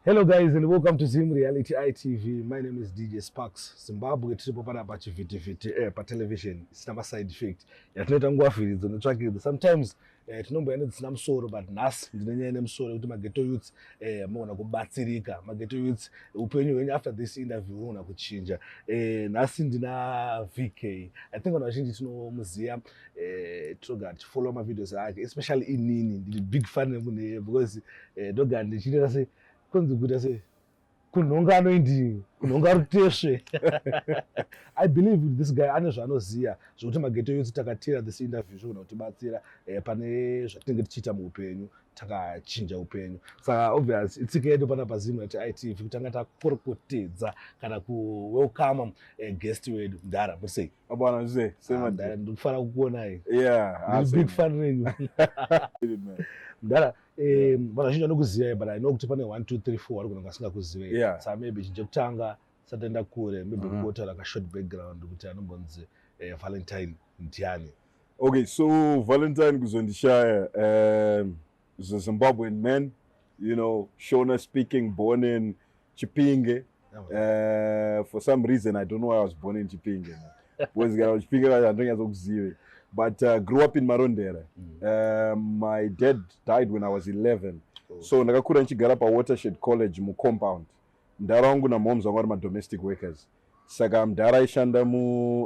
Hello guys and welcome to Zim Reality ITV. My name is Djsparks Zimbabwe tripo pana pa chivhiti pa television. Sina ma side effect. Yatinoita nguwa firi dzinotsvakirwa. Sometimes tinomboenda dzisina musoro but nhasi ndine nyaya musoro kuti Ghetto Youth muona kubatsirika. Ghetto Youth upenyu hwenyu after this interview unoona kuchinja. Nhasi ndina VK. I think vanhu vazhinji tinomuziva toga tifollow ma videos ake, especially inini. Ndiri big fan nemunhu because ndoga ndichiita sei kunzi kuita sei kunhonga anoindi kunhonga rutesve. I believe this guy ane zvaanoziva zvokuti Ghetto Youth takatera this interview zvogona kutibatsira pane zvatinenge tichiita muupenyu takachinja upenyu. Saka obvious itsika yedu pana paZim ITV kuti tanga takorokotedza kana kuwelcome guest wedu Mdara. Musei abana zve sema ndikufara kukuonai. Yeah, big fan renyu. Mdara vanhu vazhinji vanokuziva but I know kuti pane 1 2 3 4 vari kunanga asingakuzive. Yeah. Saka maybe chekutanga sataenda kure maybe kungotaura ka short background kuti anombonzi Valentine ndiani. Okay, so Valentine kuzondishaya is a Zimbabwean man, you know, Shona speaking, born in Chipinge. For some reason I don't know why I was born in Chipinge. But grew up in Marondera. My dad died when I was 11. So ndakakura ndichigara pa Watershed College mu compound. Mdara wangu na moms wangu ma domestic workers. Saka mdara aishanda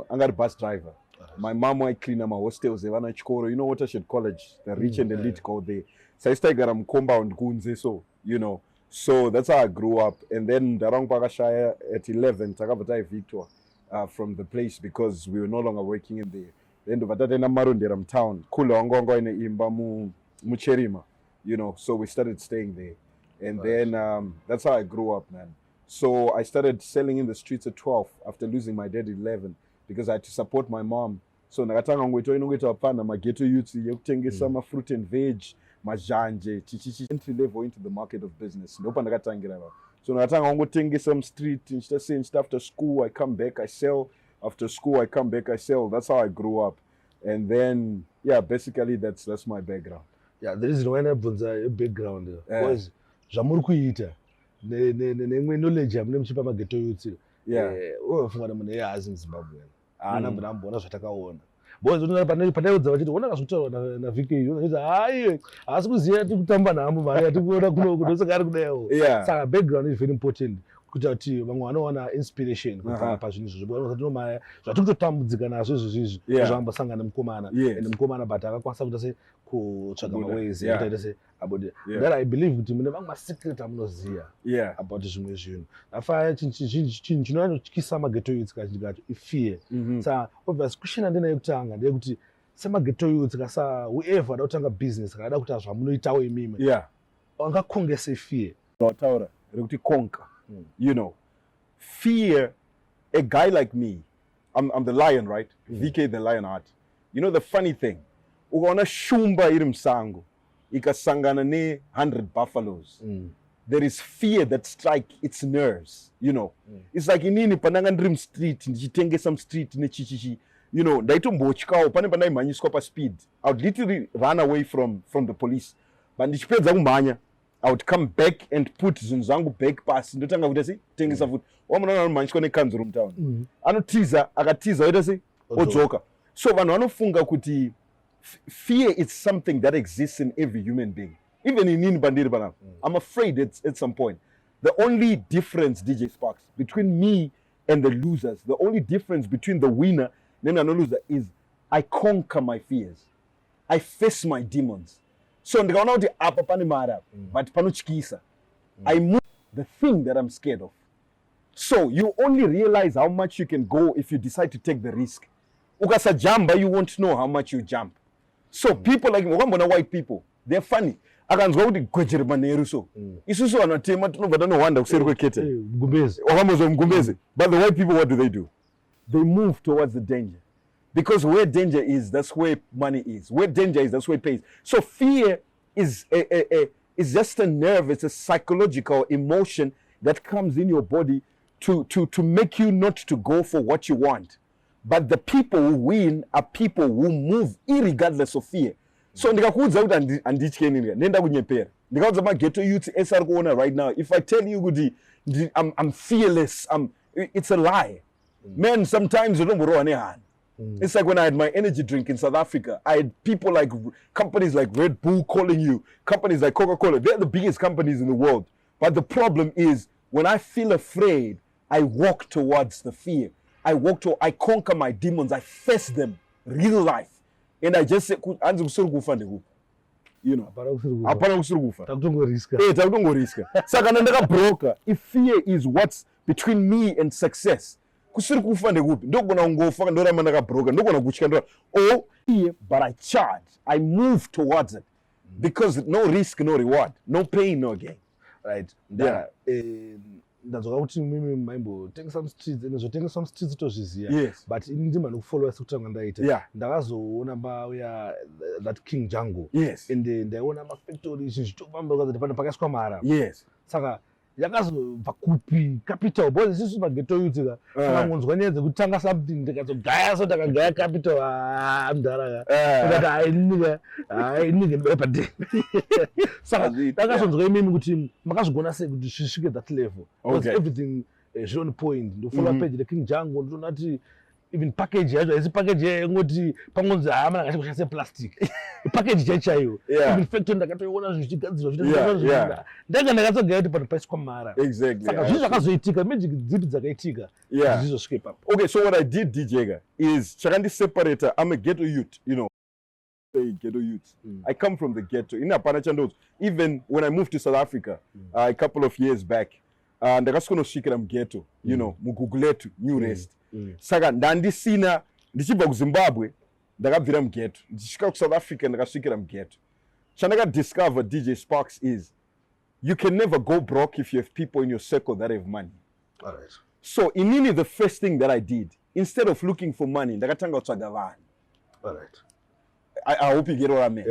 angari bus driver. My mom I clean my hostels evana chikoro. You know Watershed College, the rich and elite go there. So I started mu compound kunze, so you know. So that's how I grew up. And then mdara wangu pakashaya at 11 takabva Victor from the place because we were no longer working in there. Then ndovatataenda Marondera town. Kule wangu ine imba mucherima. You know, so we started staying there. And then that's how I grew up, man. So I started selling in the streets at 12 after losing my dad at 11 because I had to support my mom. So nakatanga ngoito inongoita apana Ghetto Youth yekutengesa ma fruit and veg, majanje, chichichi entry level into the market of business. Ndopa ndakatangira. So nakatanga ngotengesa some street instead after school I come back I sell. After school I come back I sell. That's how I grew up. And then yeah, basically that's my background. Yeah, there is no a background because zvamuri kuita nemwe knowledge amune muchipa Ghetto Youth. Unofunga munhu ehazi muZimbabwe haana mbona ambona zvatakaona bozoona panaudza vachiti ona kazotaura na VK unoiti hai haasi kuziva tikutamba nhambo mari atikuona kuno kudosaka ari kudayo. Saka background is very important kuita kuti vamwe vanowana inspiration pazvinhu izvozvo zvatikutotambudzika nazvo izvozvizvi zvambosangana nemukomana and mukomana but akakwanisa kuita se kutsvaga maways ekuita se about that. I believe kuti mune vamwe secret amunoziva about zvimwe zvinhu. Afa chinhu chinonyanyotyisa Ghetto Youth kazhinji kacho ifear. Saka obvious question handinayo yekutanga ndeyekuti Ghetto Youth kasa whoever ada kutanga business kana kuti zvamunoitawo imimi angakongese fear. Taura rekuti konka. You know, fear, a guy like me, I'm the lion, right? VK the Lionheart. You know the funny thing, ukaona shumba iri msango ikasangana ne 100 buffaloes. There is fear that strike its nerves, you know. It's like inini pananga ndiri street ndichitenge some street nechichichi, you know, ndaitombochikawo pane pandaimhanyiswa pa speed. I would literally run away from the police. But ndichipedza kumhanya I would come back and put zvinhu zvangu back pasi ndotanga kuita sei tengesa futi. Wamuna anomhanyiswa nekanzuru mutown. Anotiza akatiza oita sei odzoka. So vanhu vanofunga kuti fear is something that exists in every human being. Even inini bandiri panapa. I'm afraid at some point. The only difference, Djsparks, between me and the losers, the only difference between the winner and the loser is I conquer my fears. I face my demons. So ndikaona kuti apa pane mara but panochikisa. I move the thing that I'm scared of. So you only realize how much you can go if you decide to take the risk. Ukasa jamba, you won't know how much you jump. So people like white people, they're funny. Akanzwa kuti gwejere maneru so. Isusu anatema tunobva tanowanda kuseri kwekete. Mgumbezi. Wakambozo mgumbezi. But the white people, what do? They move towards the danger. Because where danger is, that's where money is. Where danger is, that's where it pays. So fear is just a nerve. It's a psychological emotion that comes in your body to make you not to go for what you want. But the people who win are people who move irregardless of fear. So ndikakuudza kuti anditye nini nenda kunyepera Because my ghetto youth SR right now, if I tell you I'm fearless, it's a lie. Man, sometimes you don't borrow any hand. It's like when I had my energy drink in South Africa, I had people like companies like Red Bull calling you, companies like Coca-Cola. They're the biggest companies in the world. But the problem is when I feel afraid, I walk towards the fear. I conquer my demons. I face them, real life. And I just say, you know, apana kusurugufa. Takutongoriska. Saka nandaka broker. If fear is what's between me and success, kusurugufa ndekupi. Ndogona ngofa ndora mandaka broker. Ndogona kuchika ndora. Oh, fear, but I charge. I move towards it because no risk, no reward, no pain, no gain. Right. Yeah. Ndazoka kuti mimi maimbo tenga some streets enozotenga some streets tozviziya. Yes. But ini ndima nokufollowa sekutanga ndaita. Yeah. Ndakazoona mauya that King Django. Yes. Ende ndaiona mafactory zvichitofamba kwazati pano pakaiswa mara. Yes. Saka yakazobva kupi capital because isusu maghetto youth saka ngonzwa nyaya dzekutanga something ndikazogaya so ndakagaya capital mudhara ndikati hayi pade saka ndakazonzwa imimi kuti makazogona sei kuti zvisvike that level because everything is on point ndofollowa page reking Django ndotoona kuti even package yacho haisi package yengoti pangonzi hamana ngatikushandise plastic package chaiyo even factory ndakatoiona zvichigadzirwa zvinoita ndakazogaya kuti pano paiswa mara saka zvinhu zvakazoitika magic dzipi dzakaitika zvizosvika ipapo. Okay, so what I did, DJ, is chakandi separator. I'm a ghetto youth, you know. Ghetto youth. I come from the ghetto. In Apana, even when I moved to South Africa a couple of years back, ndakasvika ghetto, you know, mugugletu, new rest. Saka ndandisina ndichibva kuZimbabwe ndakabvira mughetto ndichisvika kuSouth Africa ndakasvikira mughetto. Chandaka discover Djsparks is you can never go broke if you have people in your circle that have money. All right. So inini the first thing that I did, instead of looking for money ndakatanga kutsvaga vanhu. All right. I hope you get what I mean.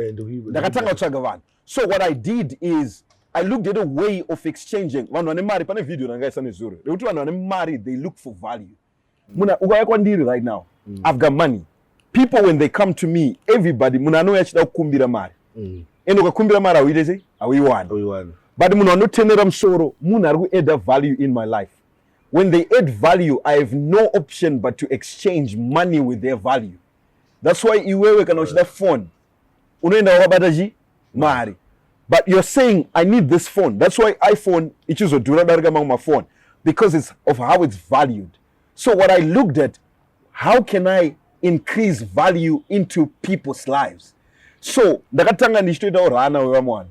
Ndakatanga kutsvaga vanhu. So what I did is I looked at a way of exchanging. Vanhu vane mari pane video nangaisa nezuro. Nekuti vanhu vane mari they look for value. Muna ukaya kwandiri right now. I've got money. People when they come to me, everybody muna ano yachida kukumbira mari. Eno ukakumbira mari awuite sei? Awiwani. But muna anotenera musoro, muna ari kuadd value in my life. When they add value, I have no option but to exchange money with their value. That's why iwewe kana uchida phone. Unoenda wakabata mari. But you're saying I need this phone. That's why iPhone ichizodhura darika mamwe phone because it's of how it's valued. So what I looked at, how can I increase value into people's lives? So ndakatanga ndichitoita urana wevamwana.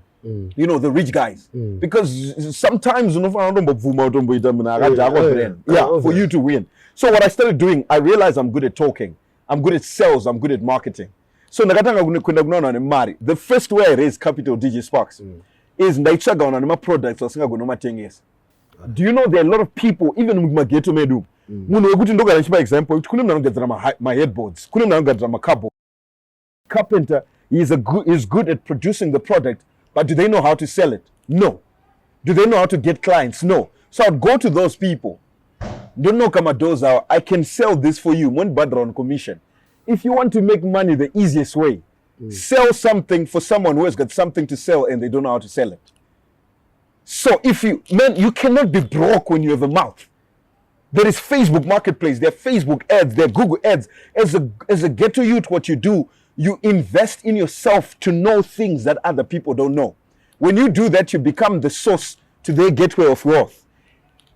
You know, the rich guys. Because sometimes unofana ndombobvuma utomboita munhu akadhakwa brand. Yeah, for you to win. So what I started doing, I realized I'm good at talking. I'm good at sales. I'm good at marketing. So ndakatanga kuenda kunaona nemari. The first way I raise capital Djsparks is ndaitsvaga wana nema products asingagona kumatengesa. Do you know there are a lot of people even mumaghetto medu munhu wekuti ndogara chipa example kuti kune munhu anogadzira my headboards, kune munhu anogadzira makabho. Carpenter is good at producing the product, but do they know how to sell it? No. Do they know how to get clients? No. So I'd go to those people. Don't know kama doors are. I can sell this for you. One badra on commission. If you want to make money the easiest way, sell something for someone who has got something to sell and they don't know how to sell it. So you cannot be broke when you have a mouth. There is Facebook Marketplace, there are Facebook ads, there are Google ads. As a ghetto youth, what you do, you invest in yourself to know things that other people don't know. When you do that, you become the source to their gateway of wealth.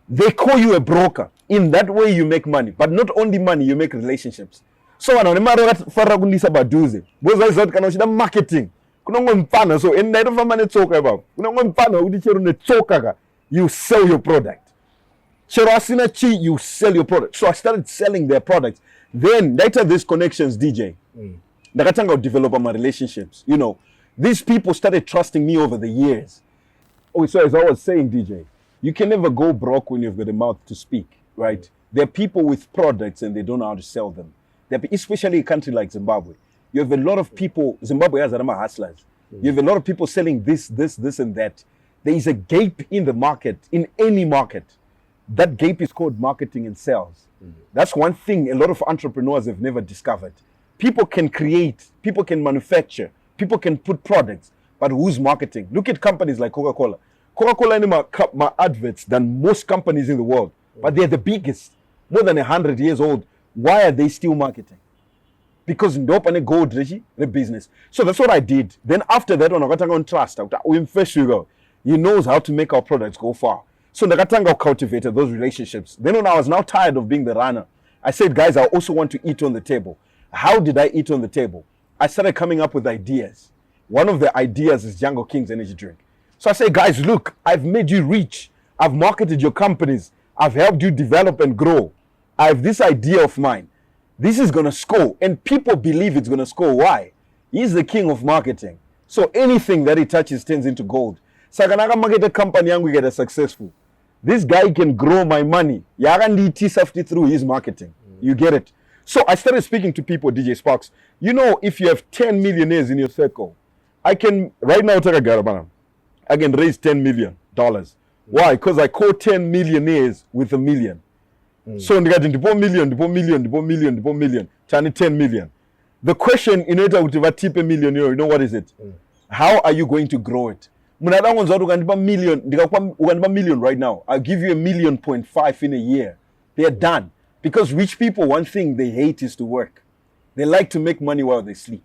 They call you a broker. In that way, you make money. But not only money, you make relationships. So fara kundisa baduze. Boza izot kana uchida marketing. Kunongwe mpana so endaito fama netsoka ibabo. Kunongwe mpana kuti chero netsoka ka you sell your product. Chero asina chi you sell your product. So I started selling their products. Then later these connections DJ. Ndakatanga develop my relationships. You know, these people started trusting me over the years. Oh, so as I was saying DJ, you can never go broke when you've got a mouth to speak, right? There are people with products and they don't know how to sell them. Especially a country like Zimbabwe. You have a lot of people, Zimbabwe has Arama hustlers. You have a lot of people selling this, and that. There is a gap in the market, in any market. That gap is called marketing and sales. That's one thing a lot of entrepreneurs have never discovered. People can create, people can manufacture, people can put products, but who's marketing? Look at companies like Coca-Cola. Coca-Cola and my adverts than most companies in the world, but they're the biggest, more than 100 years old. Why are they still marketing? Because ndopa ne gold the business. So that's what I did. Then after that, when I got on trust, he knows how to make our products go far. So Nagatanga cultivated those relationships. Then when I was now tired of being the runner, I said, guys, I also want to eat on the table. How did I eat on the table? I started coming up with ideas. One of the ideas is Django King's energy drink. So I say, guys, look, I've made you rich. I've marketed your companies. I've helped you develop and grow. I have this idea of mine. This is going to score. And people believe it's going to score. Why? He's the king of marketing. So anything that he touches turns into gold. So I can market a company and we get a successful. This guy can grow my money. Through his marketing. You get it? So I started speaking to people, Djsparks. You know, if you have 10 millionaires in your circle, I can, right now, I can raise $10 million. Why? Because I call 10 millionaires with $1 million. So I got million, 10 million. The question in order to tip $1 million, you know what is it? How are you going to grow it? Million right now. I'll give you 1.5 million in a year. They're done. Because rich people, one thing they hate is to work. They like to make money while they sleep.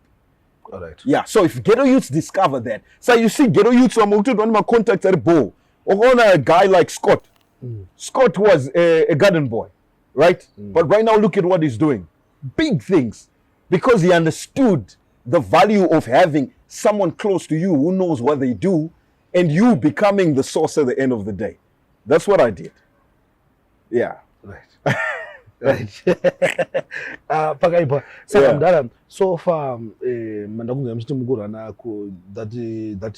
All right. Yeah. So if ghetto youths discover that, so you see ghetto youths, I'm going to one of my contacts at a bowl. Or on a guy like Scott. Scott was a garden boy, right? But right now, look at what he's doing. Big things. Because he understood the value of having someone close to you who knows what they do and you becoming the source at the end of the day. That's what I did. Yeah. Right. Right. Pakaipa. Sakamdala, so far, Mandakunga mchiti mugura na that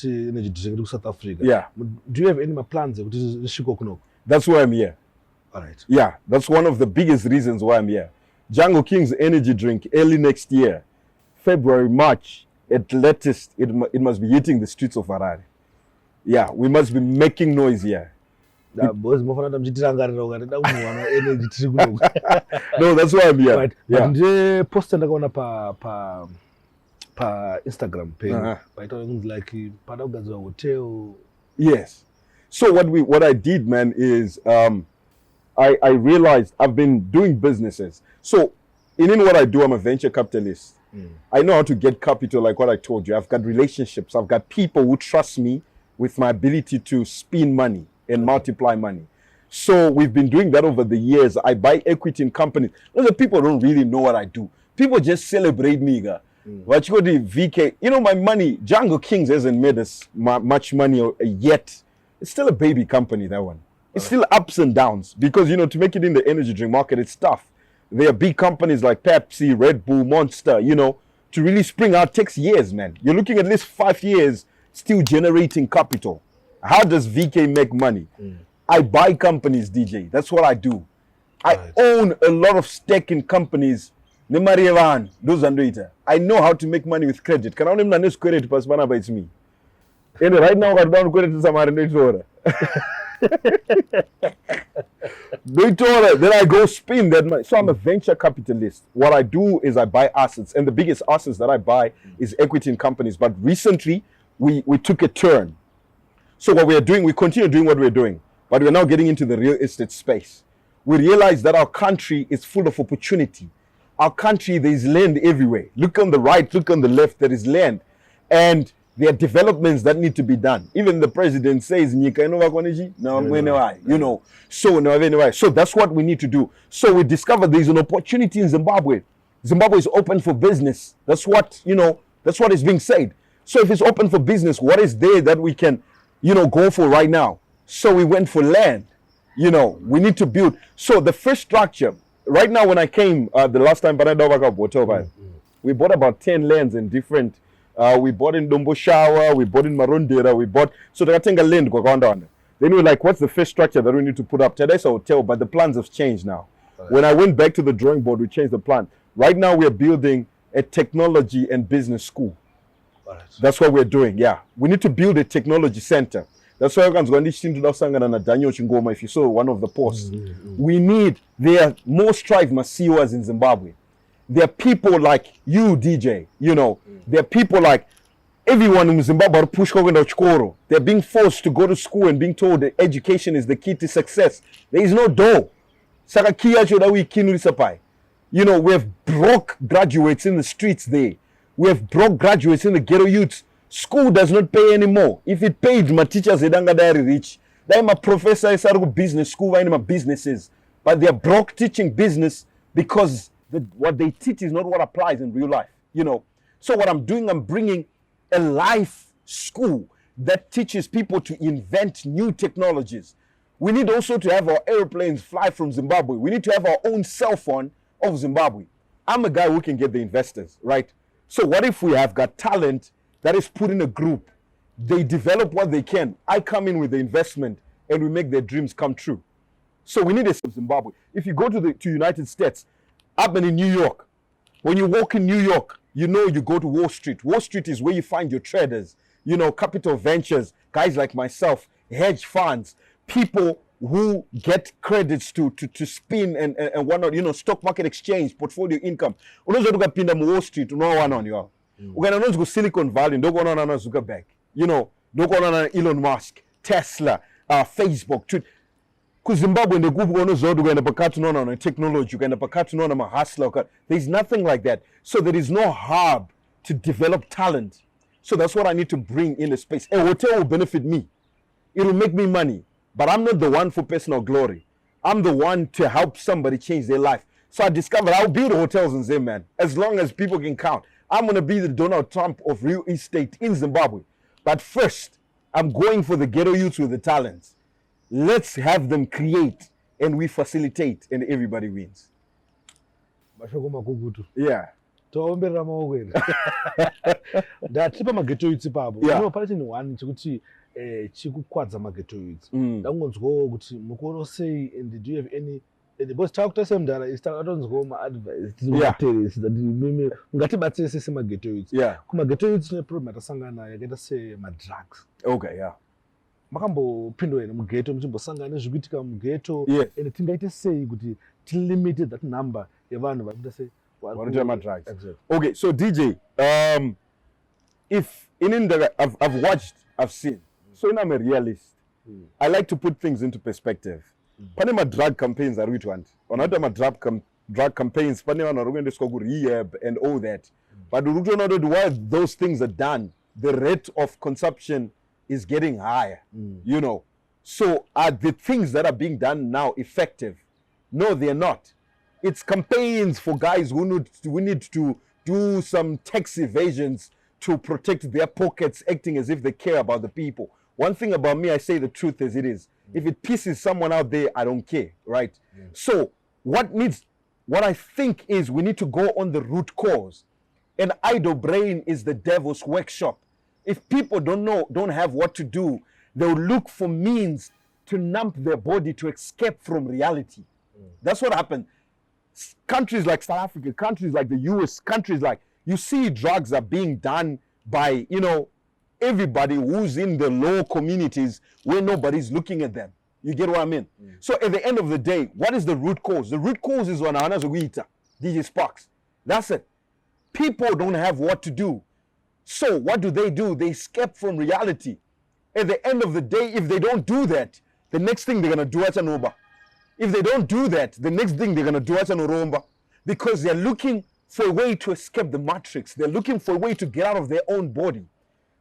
energy drink to South Africa. Yeah. Do you have any plans? That's why I'm here. All right. Yeah, that's one of the biggest reasons why I'm here. Django King's energy drink early next year, February, March, at latest, it must be hitting the streets of Harare. Yeah, we must be making noise here. No, that's why I'm here. Right. Yeah. But post pa Instagram page. But like hotel. Yes. So what I did, man, is I realized I've been doing businesses. So in what I do, I'm a venture capitalist. I know how to get capital, like what I told you. I've got relationships. I've got people who trust me with my ability to spin money and multiply money. So we've been doing that over the years. I buy equity in companies. Those people don't really know what I do. People just celebrate me. What you go to VK, you know, my money, Django Kings hasn't made us much money yet. It's still a baby company, that one. It's still ups and downs because, you know, to make it in the energy drink market, it's tough. There are big companies like Pepsi, Red Bull, Monster, you know, to really spring out takes years, man. You're looking at least 5 years still generating capital. How does VK make money? I buy companies, DJ. That's what I do. I own a lot of stake in companies. I know how to make money with credit. Can I only manage credit? But it's me. And right now, I don't credit to somebody. Then I go spin that money. So I'm a venture capitalist. What I do is I buy assets. And the biggest assets that I buy is equity in companies. But recently, we took a turn. So what we are doing, we continue doing what we're doing. But we're now getting into the real estate space. We realize that our country is full of opportunity. Our country, there is land everywhere. Look on the right, look on the left, there is land. And there are developments that need to be done. Even the president says, you know, so that's what we need to do. So we discovered there's an opportunity in Zimbabwe. Zimbabwe is open for business. That's what, you know, that's what is being said. So if it's open for business, what is there that we can, you know, go for right now? So we went for land. You know, we need to build. So the first structure, right now when I came the last time, we bought about 10 lands in different, we bought in Dombo Shower, we bought in Marondera, we bought, so they got land go down. Then we were like, what's the first structure that we need to put up? Today's a hotel, but the plans have changed now. When I went back to the drawing board, we changed the plan. Right now we are building a technology and business school. That's what we're doing, yeah. We need to build a technology center. That's why I'm going to Daniel Chingoma, if you saw one of the posts. We need, there are more strive Masiwas in Zimbabwe. There are people like you, DJ, you know. There are people like everyone in Zimbabwe push chikoro. They're being forced to go to school and being told that education is the key to success. There is no door. You know, we have broke graduates in the streets there. We have broke graduates in the ghetto youths. School does not pay anymore. If it paid, my teachers are very rich. I'm a professor in business school, I'm a businesses. But they're broke teaching business because what they teach is not what applies in real life. You know. So what I'm doing, I'm bringing a life school that teaches people to invent new technologies. We need also to have our airplanes fly from Zimbabwe. We need to have our own cell phone of Zimbabwe. I'm a guy who can get the investors, right? So what if we have got talent that is put in a group? They develop what they can. I come in with the investment and we make their dreams come true. So we need a Zimbabwe. If you go to United States, up in New York, when you walk in New York, you know you go to Wall Street. Wall Street is where you find your traders, you know, capital ventures, guys like myself, hedge funds, people who get credits to spin and whatnot, you know, stock market exchange, portfolio income. Unaweza pinda Wall Street, unaona on yo. Ukaenda go Silicon Valley, ndoko unaona na Zuckerberg. You know, ndoko unaona na Elon Musk, Tesla, Facebook, Twitter. Zimbabwe the group technology, there's nothing like that. So there is no hub to develop talent. So that's what I need to bring in the space. A hotel will benefit me. It will make me money. But I'm not the one for personal glory. I'm the one to help somebody change their life. So I discovered I'll build hotels in Zim, man. As long as people can count. I'm going to be the Donald Trump of real estate in Zimbabwe. But first, I'm going for the ghetto youths with the talents. Let's have them create and we facilitate and everybody wins. Yeah. Toomberera maokwera. Ndatipa mageto youths pabo. No pale chini one chikuti chikukwadza mageto youths. Ndangonzwo kuti mukono sei and do you have any because talk to some dala is atonzwo ma advice tinoteresa that mimi ngatibatsire sese mageto youths. Kuma geto youths ne problem atasangana yakaita se ma drugs. Okay, yeah. Makambopindwa ene mugeto muchimbosangana nezvikuitika mugeto and tingaite sei kuti tilimit that number yevanhu varikuita sei drugs. Exactly. Okay, so DJ, if in India I've watched, I've seen. So I'm a realist. I like to put things into perspective. Panama drug campaigns are which one? Or not my drug campaigns, Panama are going to go rehab and all that. But while those things are done, the rate of consumption is getting higher. You know. So are the things that are being done now effective? No, they're not. It's campaigns for guys who need to do some tax evasions to protect their pockets, acting as if they care about the people. One thing about me, I say the truth as it is. If it pisses someone out there, I don't care, right? So what I think is we need to go on the root cause. An idle brain is the devil's workshop. If people don't have what to do, they'll look for means to numb their body to escape from reality. That's what happened. Countries like South Africa, countries like the US, countries like, you see drugs are being done by, you know, everybody who's in the low communities where nobody's looking at them. You get what I mean? So at the end of the day, what is the root cause? The root cause is Wanahana Zoguita, Djsparks. That's it. People don't have what to do. So what do? They escape from reality. At the end of the day, if they don't do that, the next thing they're going to do is an Uber. If they don't do that, the next thing they're going to do is an Uromba. Because they're looking for a way to escape the matrix. They're looking for a way to get out of their own body.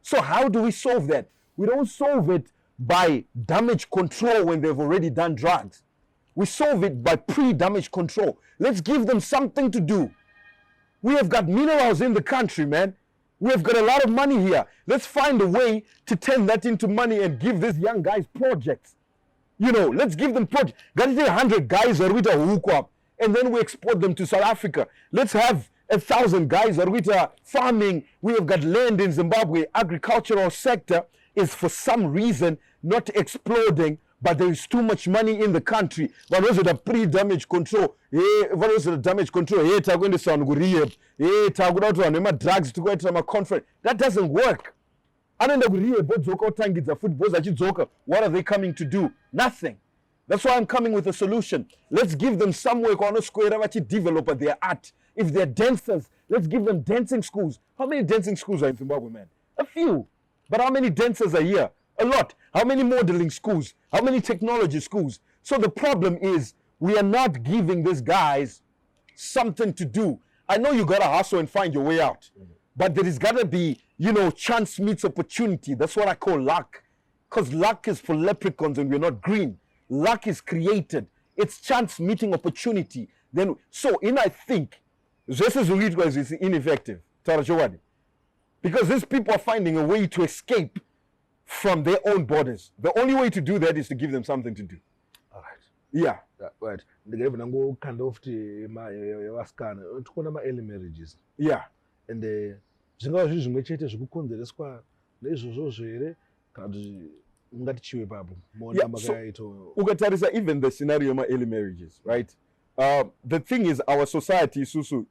So how do we solve that? We don't solve it by damage control when they've already done drugs. We solve it by pre-damage control. Let's give them something to do. We have got minerals in the country, man. We have got a lot of money here. Let's find a way to turn that into money and give these young guys projects. You know, let's give them projects. Got 100 guys are with a hook up, and then we export them to South Africa. Let's have 1,000 guys are with farming. We have got land in Zimbabwe. Agricultural sector is for some reason not exploding, but there is too much money in the country. But also the pre-damage control. What is the damage control? Going to sound rehab. Drugs to go to a conference. That doesn't work. What are they coming to do? Nothing. That's why I'm coming with a solution. Let's give them somewhere to develop their art. If they're dancers, let's give them dancing schools. How many dancing schools are in Zimbabwe, man? A few. But how many dancers are here? A lot. How many modeling schools? How many technology schools? So the problem is we are not giving these guys something to do. I know you got to hustle and find your way out. But there is got to be, chance meets opportunity. That's what I call luck. Because luck is for leprechauns and we're not green. Luck is created. It's chance meeting opportunity. I think, this is ineffective. Because these people are finding a way to escape from their own borders. The only way to do that is to give them something to do. All right. Yeah. Right. Ndikeva nango kind of waskana tukona ma early marriages. Yeah. And zvingawa zvinhu zvimwe chete zvikukonzereswa neizvozvo here kana kuti ngatichiwe papo mona makaito ukatarisa even the scenario ma early marriages, right? The thing is our society susu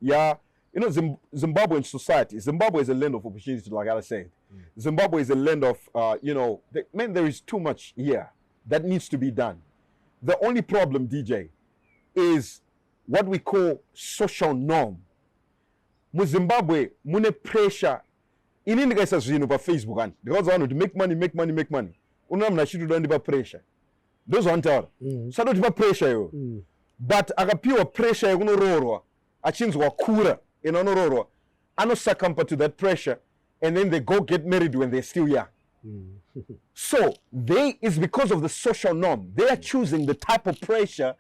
Zimbabwean society. Zimbabwe is a land of opportunity, like I said. Zimbabwe is a land of, there is too much here that needs to be done. The only problem, DJ, is what we call social norm. Mu Zimbabwe, mune pressure. In India, it's a Facebook, and because I want to make money. Unam na shitu don't have pressure. Those aren't all. So don't have pressure, yo. But agapiwa pressure, you know, achinzwa kura. I succumb to that pressure, and then they go get married when they're still young. So it's because of the social norm. They are choosing the type of pressure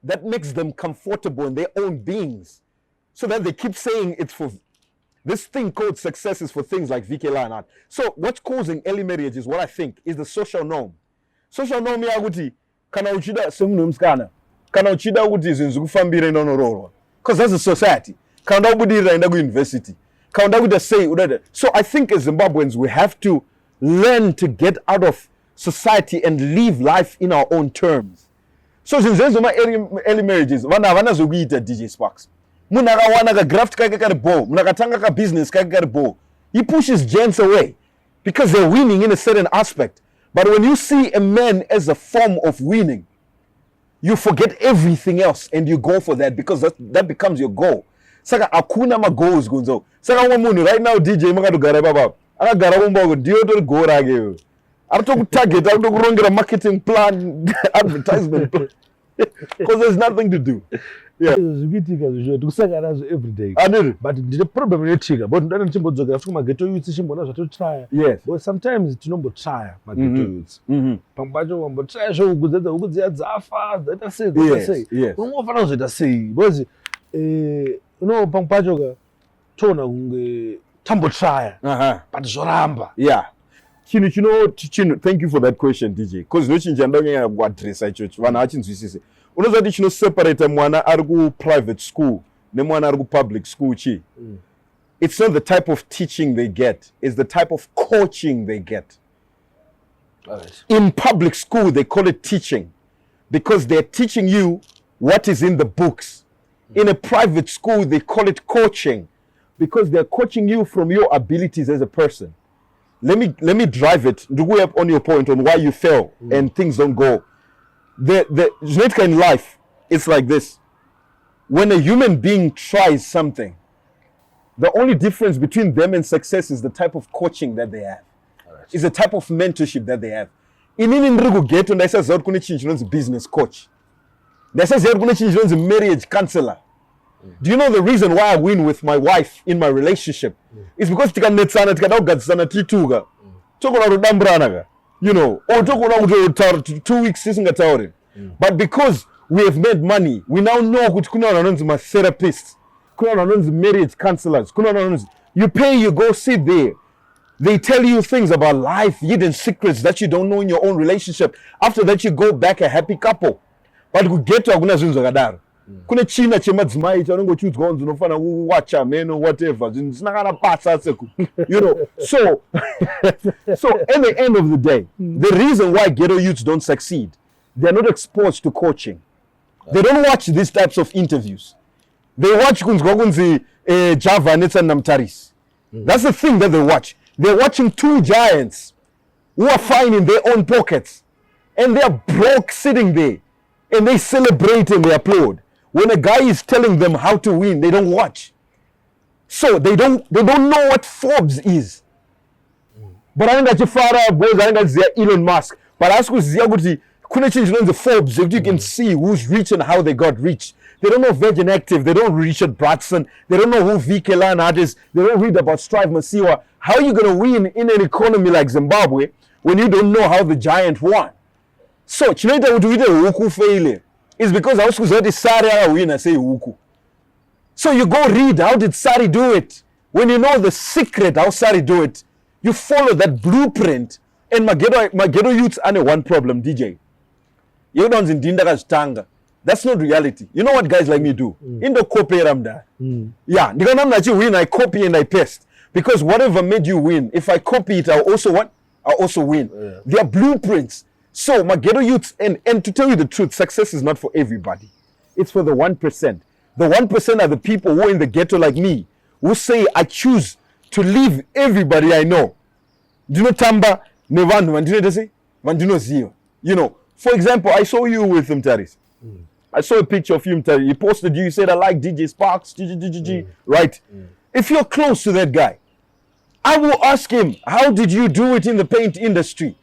that makes them comfortable in their own beings. So that they keep saying it's for this thing called success is for things like VK Lionheart. So what's causing early marriage is what I think is the social norm. Social norm ya kuti kana uchida semunomskana kana uchida kuti zinzu kufambira inonororwa. Because that's a society. So I think as Zimbabweans, we have to learn to get out of society and live life in our own terms. So since there's my early marriages, vana zokuita Djsparks. Muna kawana ka graft kake kare bo, muna katanga ka business kake kare bo. He pushes gents away because they're winning in a certain aspect. But when you see a man as a form of winning, you forget everything else and you go for that because that becomes your goal. Saka akuna ma goals gunzo. Saka umuntu right now DJ makatogara baba. Akagara kumba ndiyo to go rage. Arito target, arito kurongera marketing plan, advertisement plan. Because there's nothing to do. Yeah. Zvikitika zvo tukusangana nazvo every day. But the problem yetika, but ndana chimbodzokera kuma Ghetto Youth chimbona zvatotry. Yes. But sometimes tinombotry ma Ghetto Youths. Pambacho wambotry zvo kudzidza dzafa, data say. Unofana kuzoita sei? Because pambacho tona kunge tambotry. But zvoramba. Yeah. Chino, thank you for that question, DJ. Because no chinjanda ngaya kuaddress ichocho. Vana vachinzwisise. Unozati chino separate mwana ari ku private school ne mwana ari ku public school chi. It's not the type of teaching they get, it's the type of coaching they get. Right. In public school they call it teaching because they're teaching you what is in the books. In a private school they call it coaching because they're coaching you from your abilities as a person. Let me drive it on your point on why you fail and things don't go. The genetic in life, it's like this. When a human being tries something, the only difference between them and success is the type of coaching that they have. Right. It's the type of mentorship that they have. In Ghetto, they say a business coach. They say a marriage counselor. Do you know the reason why I win with my wife in my relationship? It's because you know, or 2 weeks isn't a but because we have made money, we now know who my therapists, marriage counselors, you pay, you go sit there. They tell you things about life, hidden secrets that you don't know in your own relationship. After that, you go back a happy couple. But we get to aguna zunzo gadaro. Kuna china chemadzimai chanongo chudzwa unofana kuwacha meno whatever. You know, so at the end of the day, the reason why Ghetto Youths don't succeed, they're not exposed to coaching. They don't watch these types of interviews. They watch Java and Namtaris. That's the thing that they watch. They're watching two giants who are fine in their own pockets. And they're broke sitting there. And they celebrate and they applaud. When a guy is telling them how to win, they don't watch. So they don't know what Forbes is. but anenge achifara boys anenge aziya Elon Musk, but asi kuziya kuti kune chinhu chinonzi Forbes that you can see who's rich and how they got rich. They don't know Virgin Active, they don't know Richard Branson, they don't know who VK Lionheart is, they don't read about Strive Masiwa. How are you going to win in an economy like Zimbabwe when you don't know how the giant won? So chinoita kuti uite huku failure is because hausi kuti Sari akawina sei huku. So you go read, how did Sari do it? When you know the secret how Sari do it, you follow that blueprint. And Ghetto Youth ane one problem, DJ. You don't ndinda kazitanga. That's not reality. You know what guys like me do? Indo copy ramda. Yeah, ndikana win, I copy and I paste. Because whatever made you win, if I copy it, I'll also win. Yeah. They are blueprints. So my Ghetto Youth, and to tell you the truth, success is not for everybody. It's for the 1%. The 1% are the people who are in the ghetto like me, who say, I choose to leave everybody I know. Do you know Tamba? You know, for example, I saw you with him, Taris. I saw a picture of you, Tari. He posted you, said, I like Djsparks, right? If you're close to that guy, I will ask him, how did you do it in the paint industry?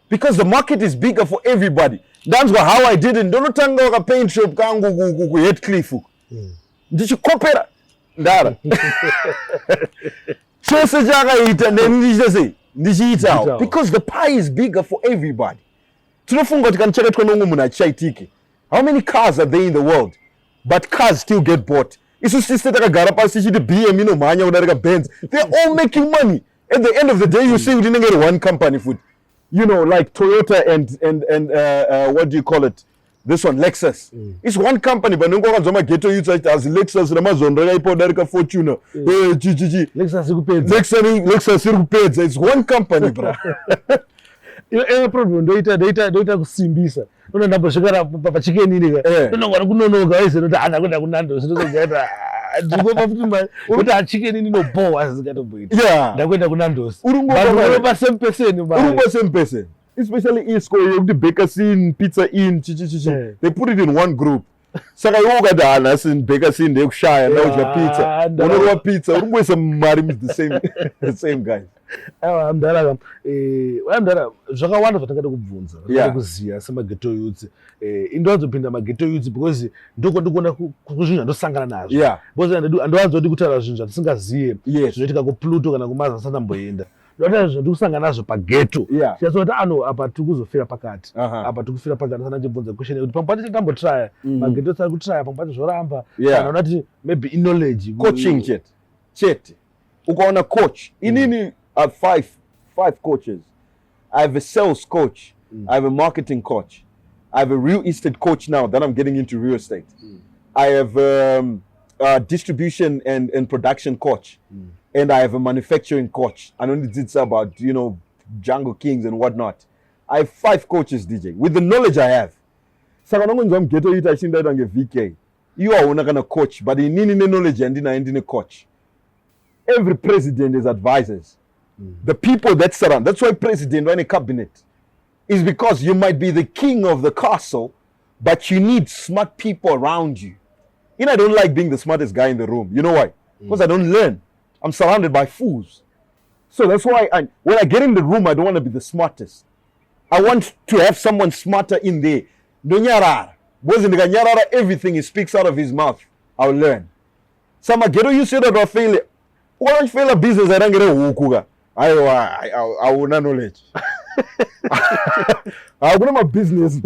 Because the market is bigger for everybody. That's how I did it. Don't tanga a paint shop kangu head cliff. Did you copy that? Dara. Because the pie is bigger for everybody. How many cars are there in the world? But cars still get bought. They're all making money. At the end of the day, you see we didn't get one company food. You know, like Toyota and what do you call it? This one, Lexus. It's one company, but no one Ghetto Youth as Lexus, Amazon, Fortuna, Lexus, it's one company, bro. Any problem? Doita kusimbisa. Una naposhikana papachike nini ga. Una ngwana kunonoga wese nota anakwenda kunando sinozogeta. Ndiko pafutima uta achike nini no bo azikatoboita. Yeah. Ndakwenda kunandos. Urungo pa same person ba. Urungo same person. Especially in school, you the baker scene, pizza in, they put it in one group. Saka yoga dana sin baker scene they shy and now pizza. One pizza, urungo is the same guys. Amdala zvakawanda zvatangada kubvunza kuziya semaGhetto Youth into azopinda maGhetto Youth because ndiko ndikuona kuzvinhu zvandosangana nazvo because andowanzoti kutaura zvinhu zvatisingaziye zvinoitika kuPluto kana kuMars asanamboenda ndotaura zvinhu ndikusangana nazvo paghetto chiyatsoti apa tiri kuzofira pakati apa tiri kufira pakati asana chibvunza question kuti pamwe pacho tambotraya maGhetto Youth ari kutraya pamwe pacho zvoramba kana unati maybe knowledge coaching chete ukaona coach inini I have five coaches. I have a sales coach. I have a marketing coach. I have a real estate coach now that I'm getting into real estate. I have a distribution and production coach. And I have a manufacturing coach. I only did about, you know, Django Kings and whatnot. I have 5 coaches, DJ, with the knowledge I have. So I'm Ghetto Youth, I think that I'm a VK. You are not going to coach, but you need knowledge and in a coach. Every president is advisors. The people that surround, that's why president or any cabinet is because you might be the king of the castle, but you need smart people around you. You know, I don't like being the smartest guy in the room. You know why? Because I don't learn. I'm surrounded by fools. So that's why when I get in the room, I don't want to be the smartest. I want to have someone smarter in there. Everything he speaks out of his mouth, I'll learn. Some Ghetto Youth say that I fail. Why don't you fail a business? I don't get a wukuga. I will not knowledge. I will not business.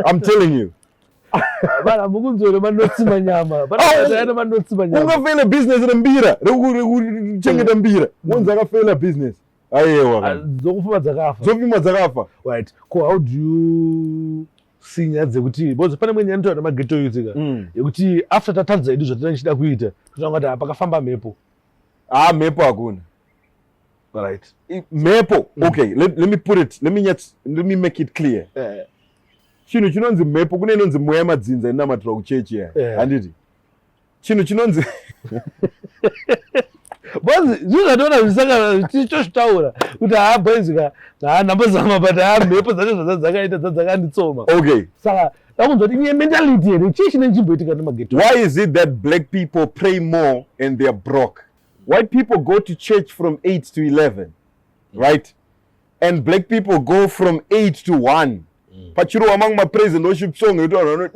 I'm telling you. But I'm going to manyama. But I'm going to fail a business in Mbira. Check it Mbira. Once I fail a business. Right. How do you see that? Because pane mwenye nto na maGhetto Youth yekuti after tatadza idu zvatinachida kuita totanga pakafamba mepo. Mepo hakuna. Right. Mepo. Okay, let me put it. Let me make it clear. Chino chinonzi mepo kune inonzi mweya madzinza inamatira kuchechi ya. Handiti. Chino chinonzi Bozi zvizvatona zvisaka tichitaura kuti boys namba zama but mepo dzacho dzakaita dzakanditsoma. Okay. Saka takunzoti iye mentality here chii chinechimboitika nemaGhetto. Why is it that black people pray more and they're broke? White people go to church from 8 to 11. right? And black people go from 8 to 1. But you know, among my praise and worship song, you don't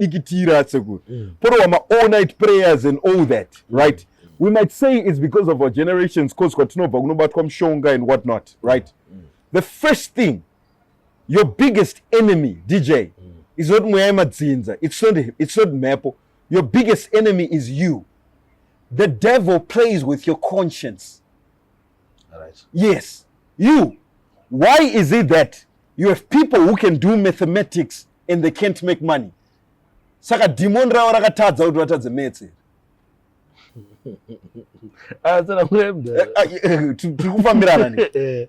put my all-night prayers and all that, right? We might say it's because of our generations, because shonga and whatnot, right? The first thing, your biggest enemy, DJ, is not Muhammad Zinza. It's not Maple. Your biggest enemy is you. The devil plays with your conscience. All right. Yes, you. Why is it that you have people who can do mathematics and they can't make money? Saka demon rawa rakatadza kuti vatadze metse.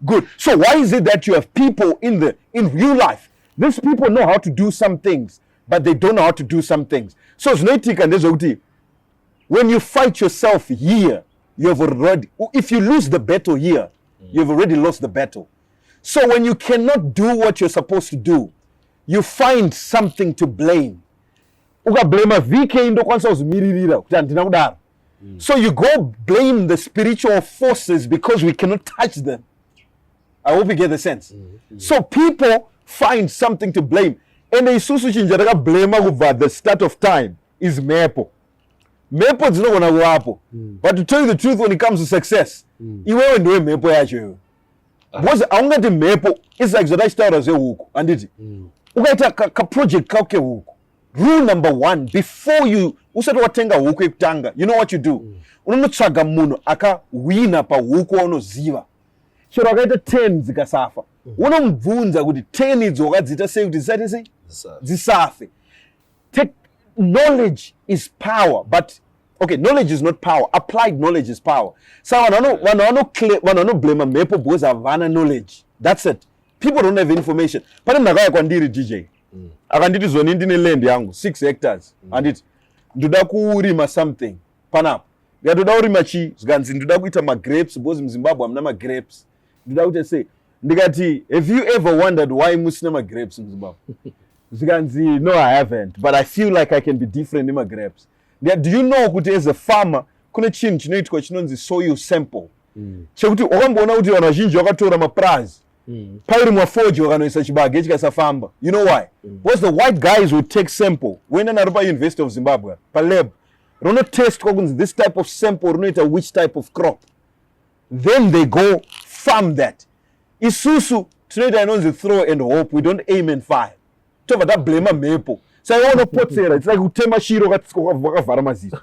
Good. So why is it that you have people in real life? These people know how to do some things, but they don't know how to do some things. So when you fight yourself here, you have already, if you lose the battle here, you've already lost the battle. So when you cannot do what you're supposed to do, you find something to blame. So you go blame the spiritual forces because we cannot touch them. I hope you get the sense. So people find something to blame. And the blame over the start of time is Maple. Maple is not going to happen. But to tell you the truth, when it comes to success, you won't do Maple actually. Because I want to Maple, it's like the lifestyle as a wook. And it is a project. Rule number 1, before you tanga, you know what you do? Unochaga muno aka wina pa wuko ono ziva. Shiro akaita 10 zikasafa. Unomvunza kuti 10 idzo wakadzita sei kuti zisafe. Knowledge is power, but okay, knowledge is not power. Applied knowledge is power. So one blame a Maple because havana knowledge. That's it. People don't have information. But ndakaya kwandiri DJ. Akanditi zoni ndine land yangu 6 hectares and it ndoda kurima something panapa ndoda kurima chi zikanzi ndoda kuita ma grapes because mZimbabwe amuna ma grapes ndoda kuti say ndikati have you ever wondered why musina ma grapes mZimbabwe zikanzi no I haven't but I feel like I can be different in my grapes. Do you know kuti as a farmer kune chinhu chinoitwa chinonzi soil sample chekuti wakamboona kuti vanhu vazhinji vakatora maprazi pairi mwafoji wakanoisa chibage chikasafamba. You know why? Because the white guys would take sample when an Aruba University of Zimbabwe pa lab rono test kwakunzi this type of sample ronoita which type of crop, then they go farm that. Isusu tinoita inonzi throw and hope, we don't aim and fire. Tova da blame Maple. So I want to put there, it's like utema shiro wakavhara mazita.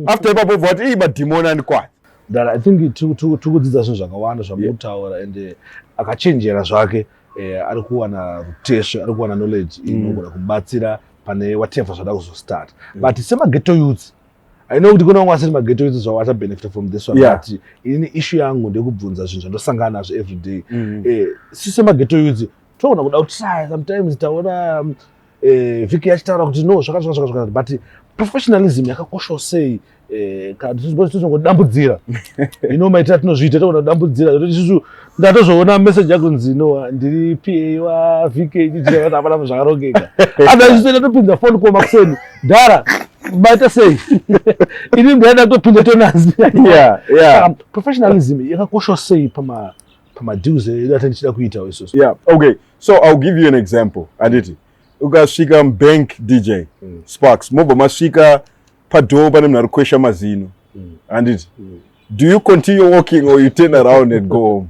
After ipapo vati iba demon and quiet. That I think tukudzidza zvinhu zvakawanda zvamutaura and akachenjera zvake arikuwa na rotation, arikuwa na knowledge inogona kubatsira pane whatever zvada kuzostart. But sema ghetto youth, I know kuti kuna vamwe vasiri maghetto youth zvawata benefit from this one, but ini issue yangu ndekubvunza zvinhu zvandosangana nazvo every day. Sema ghetto youth togona kuda kuti sometimes taona vhiki yachitaura kuti no zvakazvakazvakazvakazva, but professionalism yakakosha sei kana tichitongodambudzira maitira tinozviita togona kudambudzira kuti isusu ndatozvoona message yakunzi no ndiri PA waVK chichira kuti hapana zvakarongeka ana isu ndatopinza phone call makuseni dhara baita sei ini ndaenda kutopinza tonasi. Professionalism yakakosha sei pamadeals atichida kuita isusu. Okay, so I'll give you an example. Aditi ukasvika bank DJ Sparks mobva masvika padoo pane munhu ari kukwesha mazino handiti do you continue walking or you turn around and go home?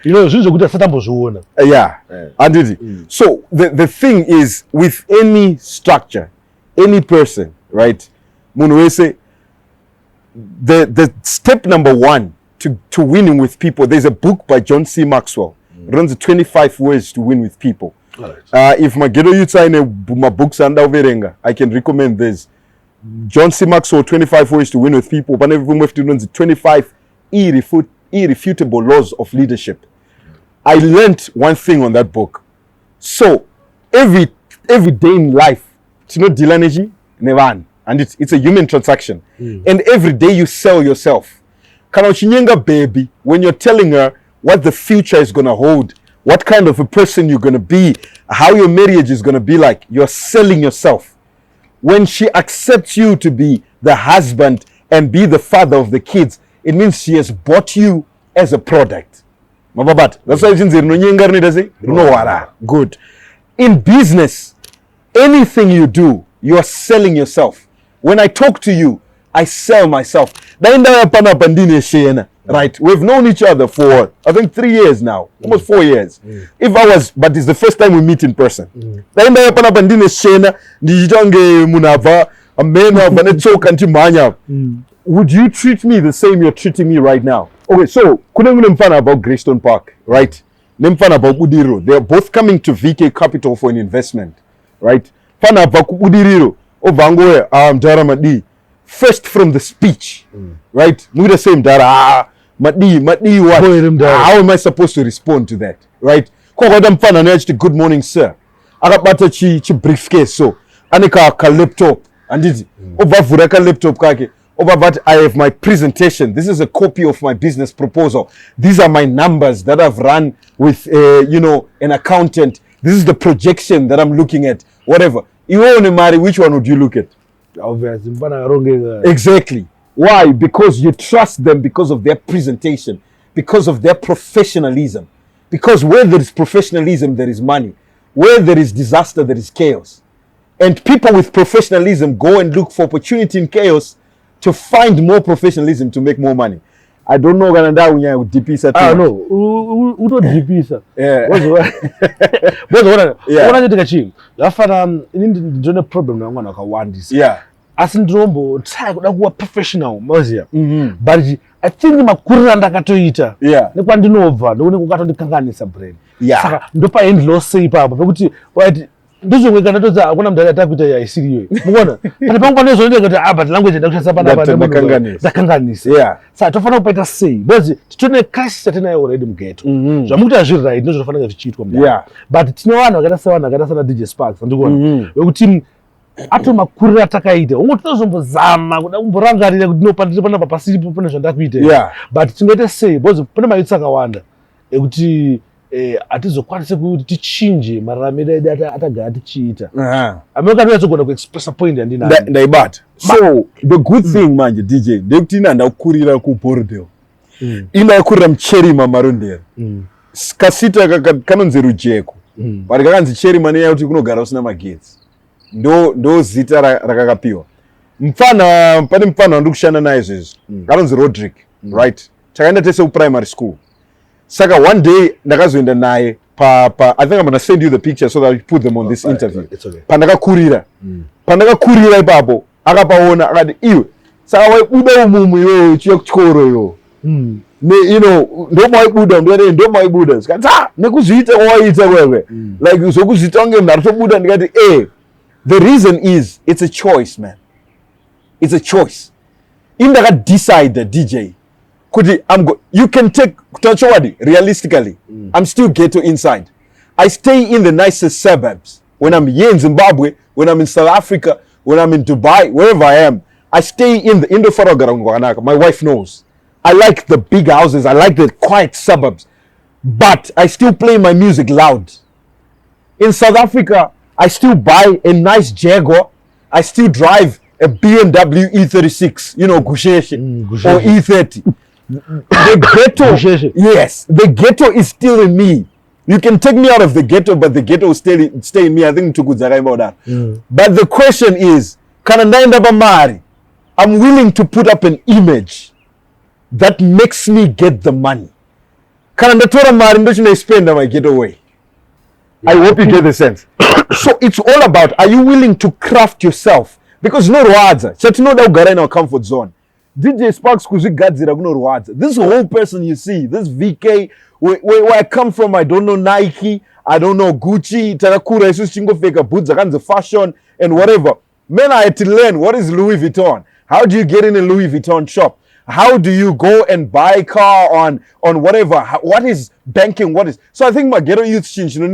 Zvinhu zvokuti asatambozviona. Handiti. So the thing is with any structure, any person, right, munhu wese, the step number 1 to winning with people, there's a book by John C. Maxwell, runs 25 ways to win with people. If my Ghetto Youth are in my books and I can recommend this. John C. Maxwell, 25 ways to win with people. But everyone have to know the 25 irrefutable laws of leadership. I learned one thing on that book. So every day in life, you know, deal energy, never, and it's a human transaction. And every day you sell yourself. Baby, when you're telling her what the future is gonna hold, what kind of a person you're going to be, how your marriage is going to be like, you're selling yourself. When she accepts you to be the husband and be the father of the kids, it means she has bought you as a product. Mababata. That's why it's in the good. In business, anything you do, you are selling yourself. When I talk to you, I sell myself. Right? We've known each other for, I think, 3 years now, almost 4 years. But it's the first time we meet in person. Would you treat me the same you're treating me right now? Okay, so Kunengunemfana about Greystone Park, right? Nemfana about Udiro. They're both coming to VK Capital for an investment, right? Fana about Udiro, Obangoe, Jaramadi. First from the speech, right? We the same Dara, Madi, what? How am I supposed to respond to that, right? Good morning, sir. Arabata chi briefcase so. Anika ka laptop. And this over ka laptop kake. Over that I have my presentation. This is a copy of my business proposal. These are my numbers that I've run with, an accountant. This is the projection that I'm looking at. Whatever. You want to marry, which one would you look at? Exactly. Why? Because you trust them because of their presentation, because of their professionalism. Because where there is professionalism, there is money. Where there is disaster, there is chaos. And people with professionalism go and look for opportunity in chaos to find more professionalism to make more money. I don't know when I would DP. Ah no, who don't DP sir? Yeah. What I think Lafana in the problem na ngwana ka one this. Yeah. Asindrombo try kuda professional mozia. But I think makuri ndakatoita. Yeah. Nekwa ndinobva ndone kukatodikanganisa brain. Yeah. Saka ndopa end loss ipapo pekuti ndizongweka ndatoza akuna mdala atakuita ya isiriyo. Muona? Pale pangu nezo ndenge kuti but language ndakushasa pana ndakanganisa. Yeah. Saka tofana kupaita sei. Bozi titone crisis atina already mgeto. Zvamukuti azviri right ndizvo zvofanira zvichiitwa mudala. Yeah. But tinowana vakata sana Djsparks ndikuona. Wekuti ato makurira takaita ungotozombozama kuda kumborangarira kuti ndopandiri panapa pasiripo pane zvandakuita. Yeah. But tingaita sei bozi pane maitsi akawanda ekuti atizokwanisa kuti tichinje mararamiro edu atagara tichiita. America ndiyazogona kuexpressa point yandinayo. Ndaibata. So the good thing manje DJ ndekuti ina ndakurira ku Bordeaux. Ina yakurira mcherima marondera. Kasita kanonzi rujeko. Bari kakanzi cherima neya kuti kunogara usina magetsi. Ndo zita rakakapiwa. Pane mfano andikushanda naye izvezvi. Kanonzi Rodrick, right? Takaenda tese primary school. Saka one day ndakazoenda naye I think I'm going to send you the picture so that we put them on this interview. It's okay. Pandakakurira ipapo akapaona akati iwe saka waibuda umumu yo chikoro yo. Ndomaibuda ndomaibuda sikati nekuzviita kwawaita wewe like uzokuzviita kunge munhu aritobuda ndikati the reason is it's a choice, man. It's a choice. Indakadecide DJ kuti you can take Tachowadi realistically. I'm still ghetto inside. I stay in the nicest suburbs. When I'm here in Zimbabwe, when I'm in South Africa, when I'm in Dubai, wherever I am, I stay in the Indo-Faragara. My wife knows. I like the big houses. I like the quiet suburbs. But I still play my music loud. In South Africa, I still buy a nice Jaguar. I still drive a BMW E36, Gusheshe, or E30. The ghetto, yes, the ghetto is still in me. You can take me out of the ghetto, but the ghetto will stay in me. I think Tukuzarai about that. But the question is, I'm willing to put up an image that makes me get the money. Spend my getaway. I hope you get the sense. So it's all about, are you willing to craft yourself? Because no Rwadza. Chatino da ugara in our comfort zone. Djsparks kuzigadzira kuno Rwadza. This whole person you see, this VK, where I come from, I don't know Nike, I don't know Gucci, Tarakura, isu chingo fake boots, the fashion and whatever. Man, I had to learn what is Louis Vuitton. How do you get in a Louis Vuitton shop? How do you go and buy a car on whatever? What is banking? What is? So I think my Ghetto Youth change. We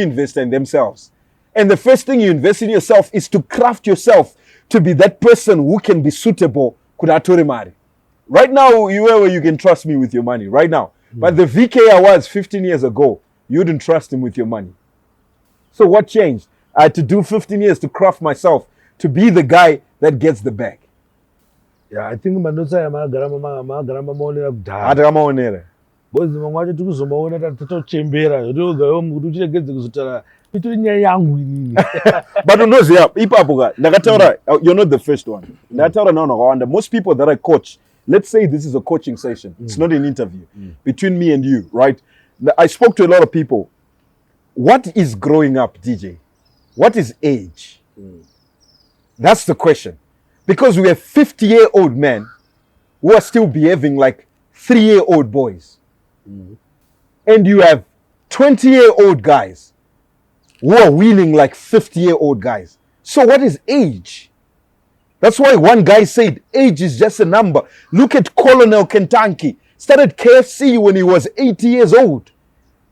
invest in themselves. And the first thing you invest in yourself is to craft yourself to be that person who can be suitable. Right now, you can trust me with your money. Right now. But the VK I was 15 years ago, you wouldn't trust him with your money. So what changed? I had to do 15 years to craft myself to be the guy that gets the bag. Yeah, I think manotsa ya magarama maonera kudhara. Hata kama onere. Bozi mamwe wacho tikuzomaona tatochembera zvotogawo kuti uchiregedze kuzotara itori nyaya yangu inini. But unoziya ipapo ka ndakataura you're not the first one. Ndakataura nawo nakawanda. Most people that I coach, let's say this is a coaching session. It's not an interview between me and you, right? I spoke to a lot of people. What is growing up, DJ? What is age? That's the question. Because we have 50-year-old men who are still behaving like 3-year-old boys. And you have 20-year-old guys who are wheeling like 50-year-old guys. So what is age? That's why one guy said age is just a number. Look at Colonel Kentucky. Started KFC when he was 80 years old.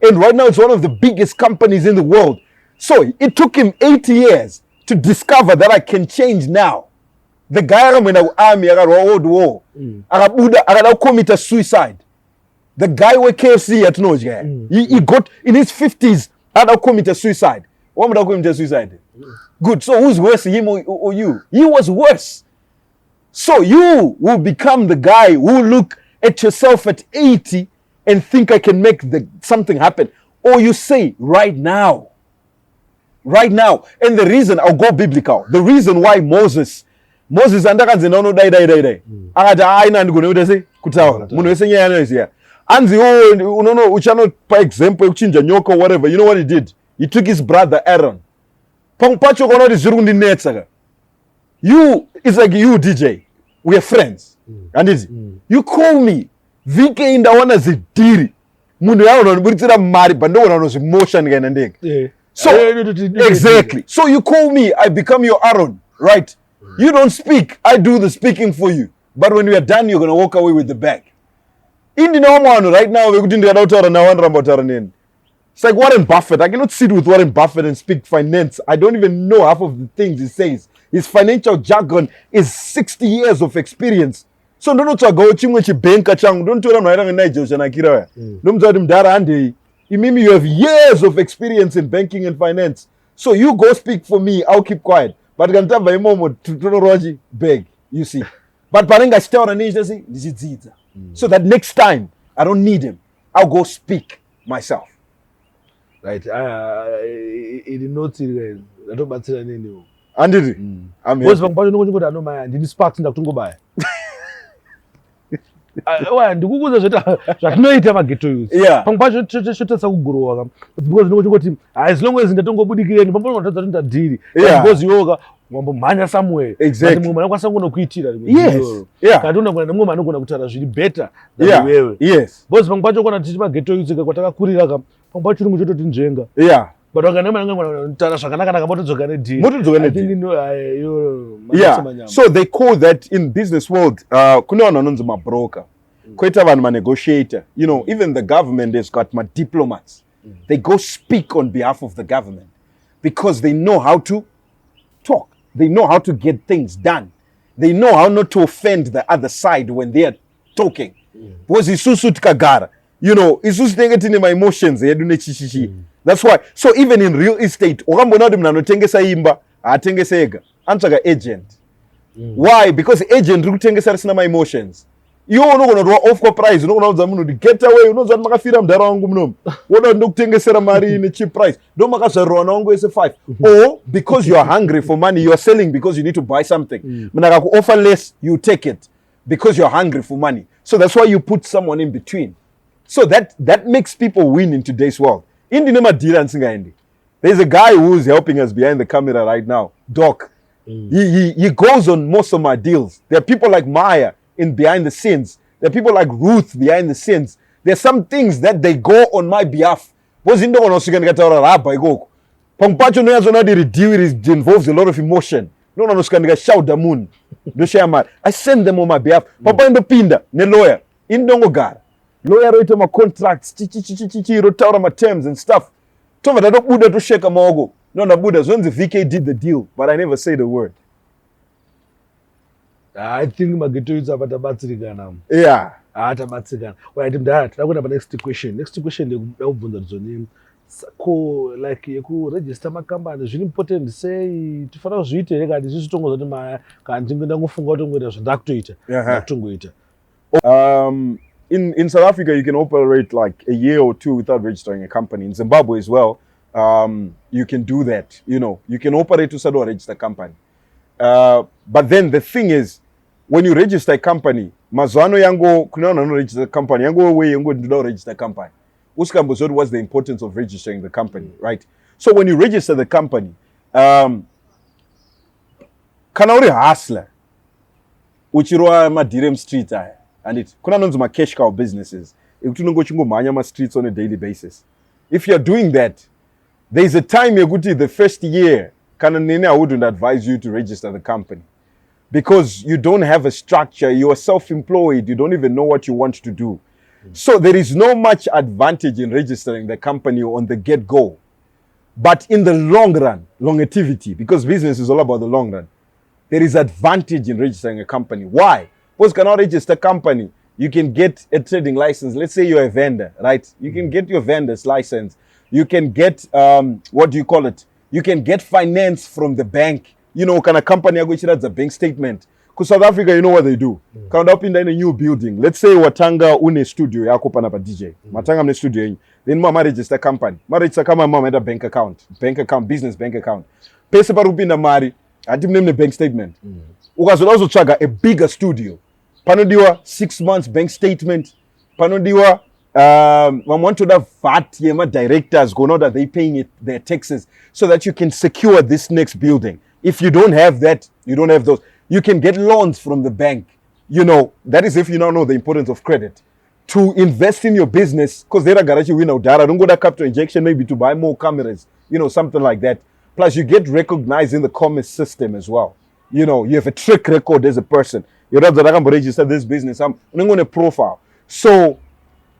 And right now it's one of the biggest companies in the world. So it took him 80 years to discover that I can change now. The guy in the army, old war, commit suicide. The guy with KFC at no he got in his 50s and commit suicide. What would I commit suicide? Good. So who's worse, him or you? He was worse. So you will become the guy who look at yourself at 80 and think I can make something happen. Or you say, right now. Right now. And the reason, I'll go biblical. The reason why Moses andakanzi nono dai. Akati aina ndikuno utese kutawa. Muno wese nyanya yesiya. Anzi unono uchano pa example kuchinja nyoka whatever. You know what he did? He took his brother Aaron. Pacho kono di zirundi netsaka. You, it's like you DJ. We are friends. And you call me. VK indawana zidiri. Mundu yao unanibutira mari bando unanozi motion gana ndenge. So exactly. So you call me, I become your Aaron, right? You don't speak, I do the speaking for you. But when we are done, you're gonna walk away with the bag. In the normal right now, we're going to it's like Warren Buffett. I cannot sit with Warren Buffett and speak finance. I don't even know half of the things he says. His financial jargon is 60 years of experience. So don't go chimwe banker chang. Don't tell him I don't know. You have years of experience in banking and finance. So you go speak for me, I'll keep quiet. But I can tell my mom to beg, you see. But Parenga still on agency, so that next time I don't need him, I'll go speak myself. Right. It not I don't matter any. And did I'm here. Djsparks ndakutongoba. Ndikukuza zvatonoita maGhetto Youth. Pamwe chotesa kugurowa because ndingoti as long as ndatongobudikireni pamwe ndatadza ndadhiri because yoga mwambomhanya somewhere. Exactly. Mumwe anokwanisa kunokuitira. Yes. Kandi unogona mumwe anogona kutaura zviri better than wewe. Yes. Because pamwe pacho kana tichi maGhetto Youth kwatakakurira pamwe pacho chirungu chototi njenga. But wakana zvakanaka motodzoka nedhiri. So they call that in business world kune vanhu vanonzi mabroker. Koita vanhu manegotiator. You know, even the government has got diplomats. They go speak on behalf of the government because they know how to talk. They know how to get things done. They know how not to offend the other side when they are talking. Because isusu tikagara. You know, isusu tinenge my emotions. That's why. So even in real estate, ukambona kuti munanotengesa imba, atengesa ega, antsvaga agent. Why? Because agent uri kutengesa risina my emotions. Iwo unogona kuva off price, unogona kudza munhu kuti get away, unonzwa kuti makafira mudhara wangu munomu. Woda ndokutengesera mari ine cheap price. Ndo makazvarirwa na wangu ese 5. Or because you are hungry for money, you are selling because you need to buy something. Munhu akakuoffer less, you take it because you are hungry for money. So that's why you put someone in between. So that makes people win in today's world. There's a guy who's helping us behind the camera right now, Doc. He goes on most of my deals. There are people like Maya in behind the scenes. There are people like Ruth behind the scenes. There are some things that they go on my behalf. It involves a lot of emotion. I send them on my behalf. Papa in the pinda, ne lawyer, in Dongogar. Lawyer wrote my contracts, wrote out my terms and stuff. Tova da dok Buddha to shake a mogo. No, na Buddha, when the VK did the deal, but I never said a word. I think maGhetto Youth about Batsirigana. Yeah. At Batsigan. Well, I did that. I'm going to have a next question. Next question, the name like yeku-register makambani zviri important sei tifanira kuzviita here kati isusu tongozoti maya kana tingoenda ngofunga kuti ngoita zvandakutoita ndakutongoita. In South Africa, you can operate like a year or two without registering a company. In Zimbabwe as well, you can do that. You know, you can operate without a registered company. But then the thing is, when you register a company, mazano yango kunana no register company, yango way yango do register company. Uskambozod was the importance of registering the company, right? So when you register the company, kana uri hustler, uchirwa madirem street aya. And it kuna nonzo ma cash cow businesses. Ekutunongo chingo manya ma streets on a daily basis. If you're doing that, there is a time you're the first year. Kananene, I wouldn't advise you to register the company because you don't have a structure. You are self-employed. You don't even know what you want to do. So there is no much advantage in registering the company on the get-go. But in the long run, longevity, because business is all about the long run, there is advantage in registering a company. Why? Because you cannot register a company. You can get a trading license. Let's say you're a vendor, right? You can get your vendor's license. You can get, what do you call it? You can get finance from the bank. You know, kind of company which has a bank statement. Because South Africa, you know what they do. Come up in a new building. Let's say Watanga une studio, Yakopa Napa DJ. Matanga une studio. Then mama register company. Ma register company, mama had a bank account, business bank account. Pesa parupinda mari. I didn't name the bank statement. Ukazo also chaga a bigger studio. Panodiwa 6 months bank statement. Panodiwa want to have VAT yema directors go know that they paying it their taxes so that you can secure this next building. If you don't have that, you don't have those. You can get loans from the bank. You know, that is if you now know the importance of credit. To invest in your business, because they're garage you win out data. Don't go to capital injection maybe to buy more cameras, you know, something like that. Plus you get recognized in the commerce system as well. You know, you have a track record as a person. You're not that I can register this business. I'm going to profile. So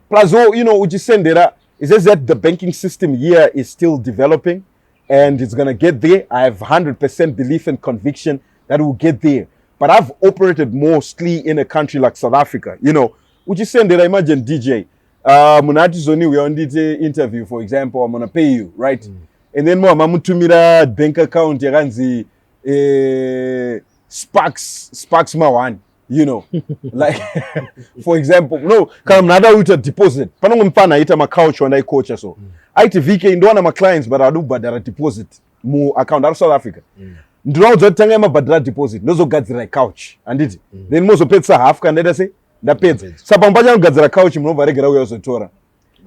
plus, you know, what you send it, it says that the banking system here is still developing and it's going to get there. I have 100% belief and conviction that it will get there. But I've operated mostly in a country like South Africa. You know, would you send it? Imagine DJ, Munati Zoni, we're on the interview, for example, I'm going to pay you, right? And then more, Mamutumira bank account, Yaranzi, Sparks Mawan. You know, like, for example, no, come another with a deposit. Panong mpana ita ma couch when I coach so. IT VK ndo na ma clients but I do badara deposit mu account out South Africa. Ndo zo tanga ma badara deposit. Nozo gadzira couch and it. Then mozo petsa half can let us say da pets. Sapambaja gadzira couch mu no regera we tora.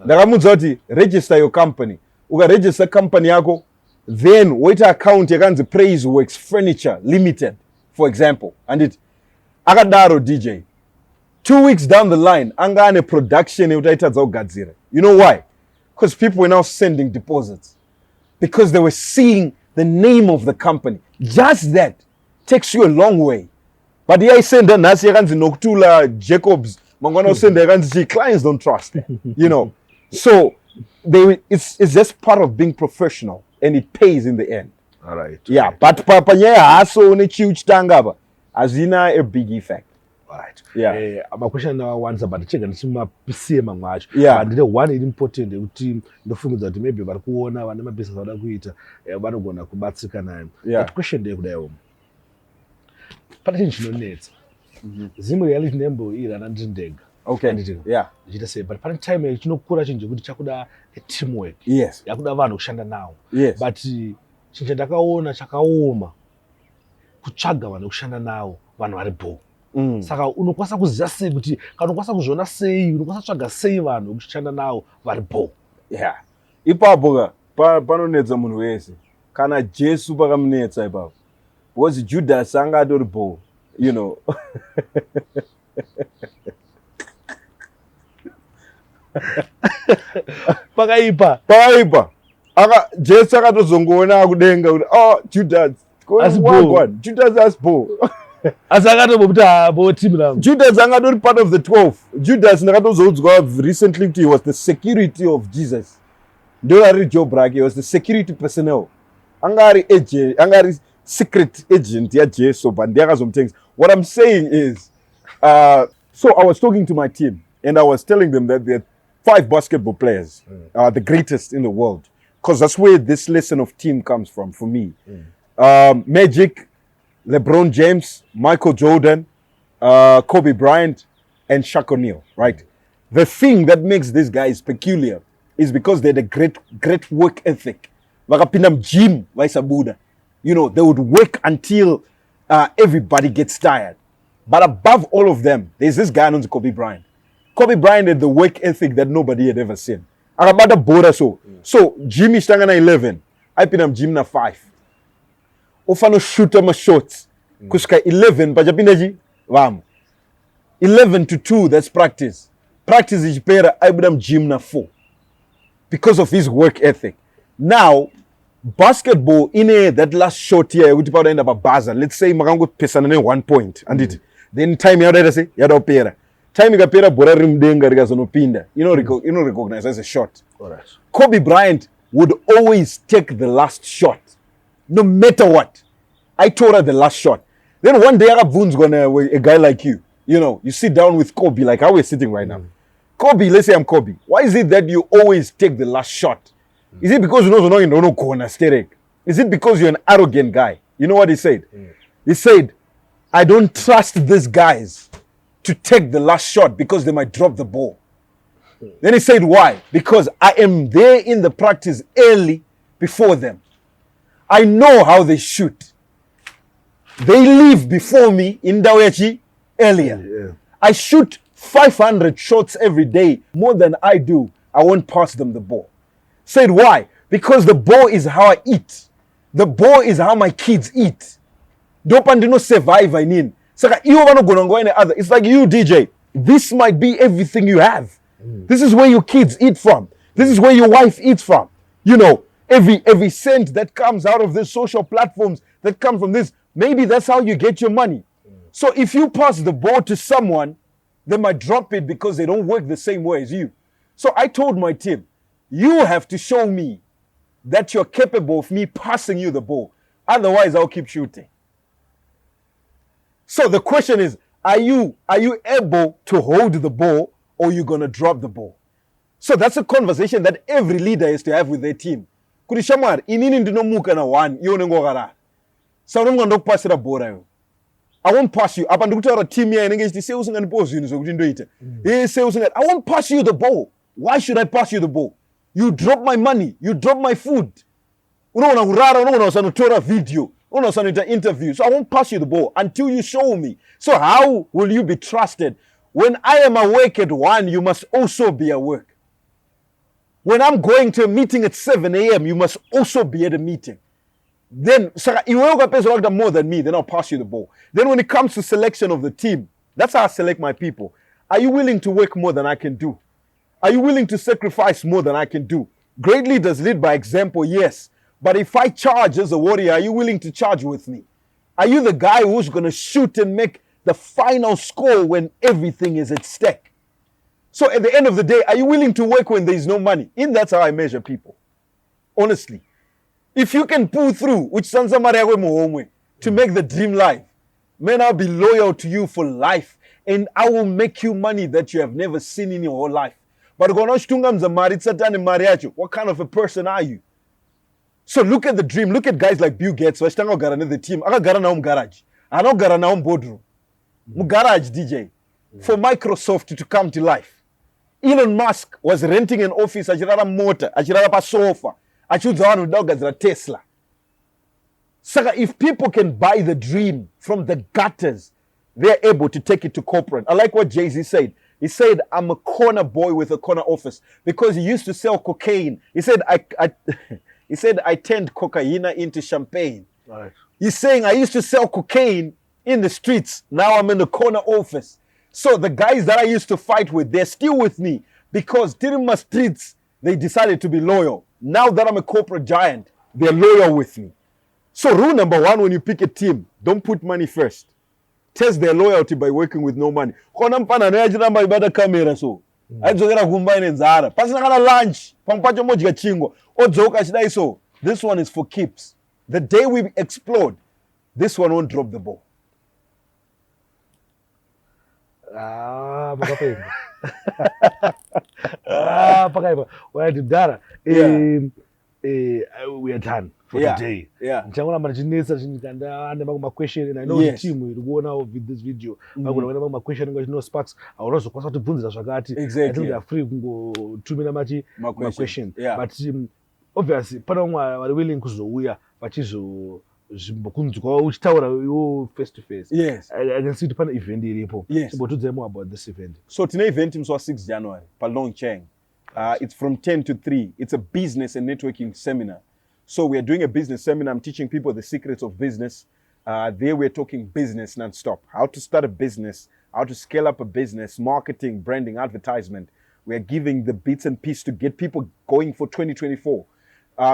Ndakamuzoti register your company. Uga register company yako then wait account yakanzi Praise Works Furniture Limited for example and it akadaro DJ 2 weeks down the line angane production utaitadza kugadzira. You know why? Because people were now sending deposits because they were seeing the name of the company. Just that takes you a long way. But yeah, I send that nasi yakanzi Noctula Jacobs mangwana send yakanzi clients don't trust. You know. So it's just part of being professional and it pays in the end. All right. Yeah, but papa yeah haso ne huge tangaba azina a big effect. All right. Yeah. My question now once about check and sima PCM match. Yeah. But the one is important the team the thing that maybe bari kuona vana business vada kuita vanogona kubatsika nayo. Yeah. That question there kudayo. Pati chinonetsa. Zim reality nembo ira nandindega. Okay. Yeah. Jita say but pati time chinokura chinje kuti chakuda a teamwork. Yes. Yakuda vanhu kushanda nawo. Yes. But chinje ndakaona chakaoma kutsvaga vanhu kushanda nawo vanhu vari bo. Saka unokwanisa kuziva sei kuti kana unokwanisa kuzviona sei unokwanisa kutsvaga sei vanhu kushanda nawo vari bo. Yeah. Ipapo panonetsa munhu wese kana Jesu pakamunetsa ipapo because Judas anga atori bo, you know. Pakaipa aka Jesu akatozongoona kudenga kuti oh Judas as bo. Judas as bo. Asakato buta bo team lang. Judas angadori part of the 12. Judas nakatozoudzwa recently he was the security of Jesus. Ndori Djsparks, he was the security personnel. Angari agent, angari secret agent ya Jesu but ndiyakazomthengisa. What I'm saying is so I was talking to my team and I was telling them that there are 5 basketball players, the greatest in the world. because that's where this lesson of team comes from for me. Magic, LeBron James, Michael Jordan, Kobe Bryant, and Shaq O'Neal, right? The thing that makes these guys peculiar is because they had a great work ethic. Vakapinda gym, Buddha. You know, they would work until everybody gets tired. But above all of them, there's this guy named Kobe Bryant. Kobe Bryant had the work ethic that nobody had ever seen. Akabada bora so. So, gym is 11. I pinam gym na 5. Ofano shoot my shots. Kuska 11, pajapindaji, vam. 11 to 2, that's practice. Practice is better, I pinam gym na 4. Because of his work ethic. Now, basketball, in that last shot here, we end up a buzzer. Let's say Magango Pesanane 1 point. And it then time you already say, you don't pay. Time you pay, Bora Rimdenga Pinda. You know, recognize as a shot. Alright. Kobe Bryant would always take the last shot. No matter what. I told her the last shot. Then one day, Arabun's gonna, a guy like you, you know, you sit down with Kobe, like how we're sitting right now. Kobe, let's say I'm Kobe. Why is it that you always take the last shot? Is it because you know you don't corner stay? Is it because you're an arrogant guy? You know what he said? He said, I don't trust these guys to take the last shot because they might drop the ball. Then he said, why? Because I am there in the practice early before them. I know how they shoot. They leave before me in Dawechi earlier. I shoot 500 shots every day, more than I do. I won't pass them the ball. Said why? Because the ball is how I eat. The ball is how my kids eat. Dopandino survive, I mean. It's like you, DJ. This might be everything you have. This is where your kids eat from. This is where your wife eats from. You know, every cent that comes out of these social platforms that come from this, maybe that's how you get your money. So if you pass the ball to someone, they might drop it because they don't work the same way as you. So I told my team, you have to show me that you're capable of me passing you the ball. Otherwise, I'll keep shooting. So the question is, are you able to hold the ball or are you going to drop the ball? So that's a conversation that every leader has to have with their team. Kurishamar, inini ndino muka na one, yone ngogara. So I'm going to pass it a ball. I won't pass you. Up and to our team here and engage the sales and post units. I won't pass you the ball. Why should I pass you the ball? You drop my money. You drop my food. Video. Interview. So I won't pass you the ball until you show me. So how will you be trusted? When I am awake at 1, you must also be awake. When I'm going to a meeting at 7 a.m., you must also be at a meeting. Then, you will more than me, then I'll pass you the ball. Then when it comes to selection of the team, that's how I select my people. Are you willing to work more than I can do? Are you willing to sacrifice more than I can do? Great leaders lead by example, yes. But if I charge as a warrior, are you willing to charge with me? Are you the guy who's going to shoot and make the final score when everything is at stake? So at the end of the day, are you willing to work when there is no money? And that's how I measure people. Honestly. If you can pull through, which to make the dream life, man, I'll be loyal to you for life. And I will make you money that you have never seen in your whole life. But what kind of a person are you? So look at the dream. Look at guys like Bill Gates. The team. I got a garage. I don't got a boardroom. Garage DJ. For Microsoft to come to life. Elon Musk was renting an office. A motor. A sofa. I choose the one who dog as a Tesla. So if people can buy the dream from the gutters, they're able to take it to corporate. I like what Jay-Z said. He said, I'm a corner boy with a corner office because he used to sell cocaine. He said, I turned cocaine into champagne. Right. He's saying, I used to sell cocaine in the streets. Now I'm in the corner office. So the guys that I used to fight with, they're still with me because in my streets, they decided to be loyal. Now that I'm a corporate giant, they're loyal with me. So rule number 1, when you pick a team, don't put money first. Test their loyalty by working with no money. This one is for keeps. The day we explode, this one won't drop the ball. Pakaiba. Well, Dara. we are done for Yeah. today. Yeah. Ndichangona mara chinesa chindikanda ane ma question and I know Yes. the team iri kuona with this video. Magona vana ma question ngo chino Sparks aunozokwanisa kutibvunzira zvakati. Exactly. I think they are free kungotumira ma question. Yeah. But obviously pana umwe vari willing kuzouya vachizo zvimbokunzwa uchitaura iwo face to face. Yes. I can see pana event iripo. Yes. Chimbotudzai more about this event. So tine event imswa 6 January Palongcheng. It's from 10 to 3. It's a business and networking seminar. So we are doing a business seminar. I'm teaching people the secrets of business. There we're talking business non-stop. How to start a business, how to scale up a business, marketing, branding, advertisement. We are giving the bits and pieces to get people going for 2024.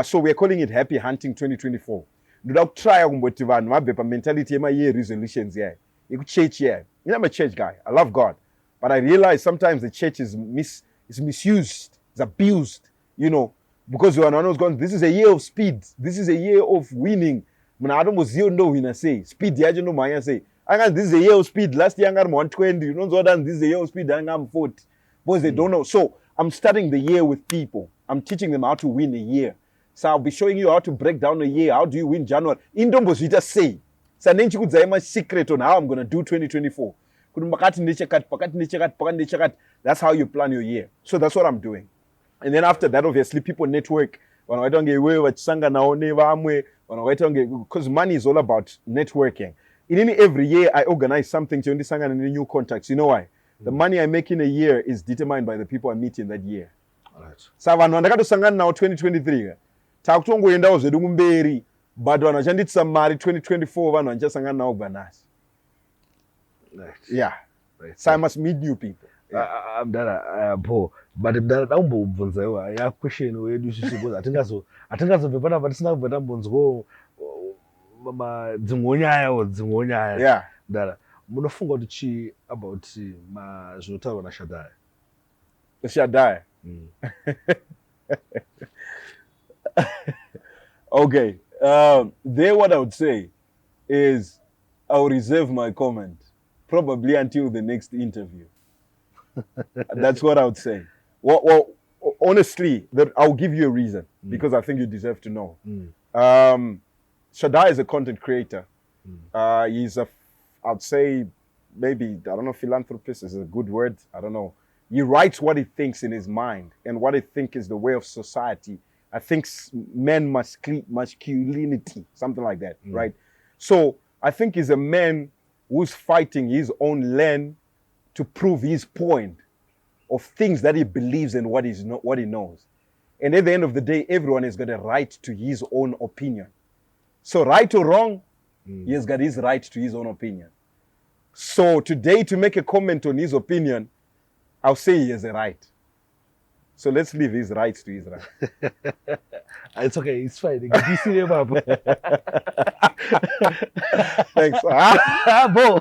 So we are calling it Happy Hunting 2024. Without try kumboti vanhu vabve pamentality yema-year resolutions here. Church here. You know, I'm a church guy. I love God. But I realize sometimes the church is misused, it's abused, you know, because you are not going, this is a year of speed, this is a year of winning. I don't know when say speed, you know, my say, this is a year of speed, last year I'm 120, you know, this is a year of speed, I'm 40. Because they don't know. So I'm starting the year with people. I'm teaching them how to win a year. So I'll be showing you how to break down a year. How do you win January? In Dombos, you just say. So then you could my secret on how I'm going to do 2024. That's how you plan your year. So that's what I'm doing. And then after that, obviously, people network. Because money is all about networking. In every year, I organize something to understand new contacts. You know why? The money I make in a year is determined by the people I meet in that year. All right. So vanhu vandakatosangana nawo 2023 takutongoendawo zvedu kumberi but vanhu vachanditisa mari 2024 vanhu vandichasangana nawo kubva nhasi. Right. Yeah. Right. So I must meet new people. Mdara Paul, but mdara daumbobvunza iwa ya question wedu isisi because atingazobve panapa tisina kubva tambonzwawo dzimwe nyaya. Yeah. Mdara munofunga kuti chi about zvinotaurwa naShaddai? Shaddai. Okay. There what I would say is I'll reserve my comment probably until the next interview. That's what I would say. Well, honestly, I'll give you a reason because I think you deserve to know. Shaddai is a content creator. He's I'd say maybe, I don't know, philanthropist is a good word. I don't know. He writes what he thinks in his mind and what he thinks is the way of society. I think men masculinity, something like that, right? So I think he's a man who's fighting his own lane to prove his point of things that he believes and what he knows. And at the end of the day, everyone has got a right to his own opinion. So right or wrong, he has got his right to his own opinion. So today, to make a comment on his opinion, I'll say he has a right. So let's leave his rights to his right. It's okay, it's fine. You see him up. Thanks. Bo.